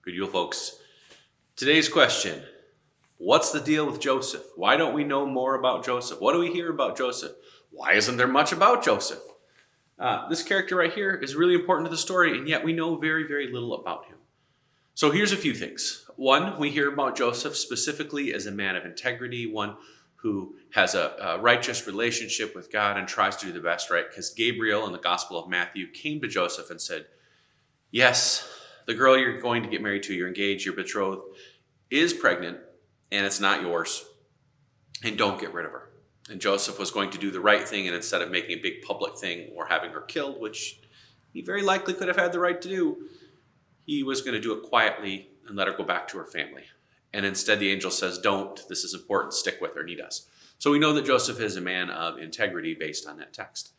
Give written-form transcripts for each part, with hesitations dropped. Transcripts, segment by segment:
Good Yule, folks. Today's question, what's the deal with Joseph? Why don't we know more about Joseph? What do we hear about Joseph? Why isn't there much about Joseph? This character right here is really important to the story, and yet we know very, very little about him. So here's a few things. One, we hear about Joseph specifically as a man of integrity, one who has a righteous relationship with God and tries to do the best, right? Because Gabriel in the Gospel of Matthew came to Joseph and said, yes, the girl you're going to get married to, you're engaged, you're betrothed, is pregnant, and it's not yours, and don't get rid of her. And Joseph was going to do the right thing, and instead of making a big public thing or having her killed, which he very likely could have had the right to do, he was going to do it quietly and let her go back to her family. And instead the angel says, don't, this is important, stick with her, and he does. So we know that Joseph is a man of integrity based on that text.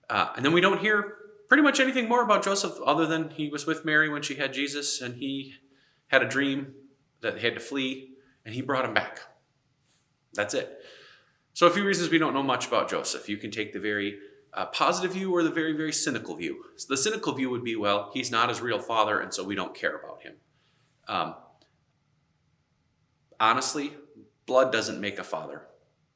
And then we don't hear pretty much anything more about Joseph other than he was with Mary when she had Jesus, and he had a dream that they had to flee, and he brought him back. That's it. So a few reasons we don't know much about Joseph. You can take the very positive view or the very, very cynical view. So the cynical view would be, well, he's not his real father, and so we don't care about him. Honestly, blood doesn't make a father.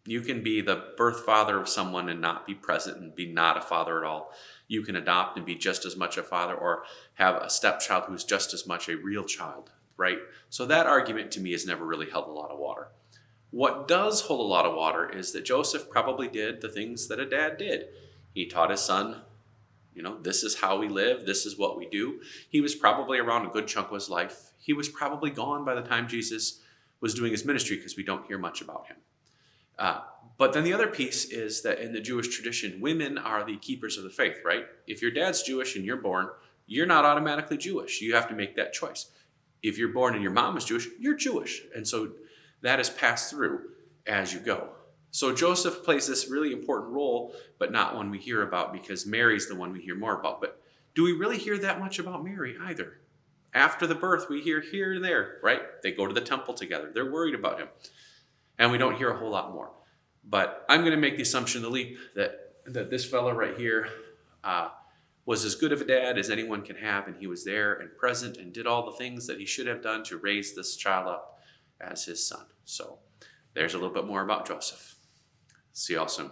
You can be the birth father of someone and not be present and be not a father at all. You can adopt and be just as much a father, or have a stepchild who's just as much a real child, right? So that argument to me has never really held a lot of water. What does hold a lot of water is that Joseph probably did the things that a dad did. He taught his son, this is how we live, this is what we do. He was probably around a good chunk of his life. He was probably gone by the time Jesus was doing his ministry, because we don't hear much about him. But then the other piece is that in the Jewish tradition, women are the keepers of the faith, right? If your dad's Jewish and you're born, you're not automatically Jewish. You have to make that choice. If you're born and your mom is Jewish, you're Jewish. And so that is passed through as you go. So Joseph plays this really important role, but not one we hear about, because Mary's the one we hear more about. But do we really hear that much about Mary either? After the birth, we hear here and there, right? They go to the temple together. They're worried about him. And we don't hear a whole lot more. But I'm going to make the assumption, the leap, that this fella right here was as good of a dad as anyone can have, and he was there and present and did all the things that he should have done to raise this child up as his son. So there's a little bit more about Joseph. See y'all soon.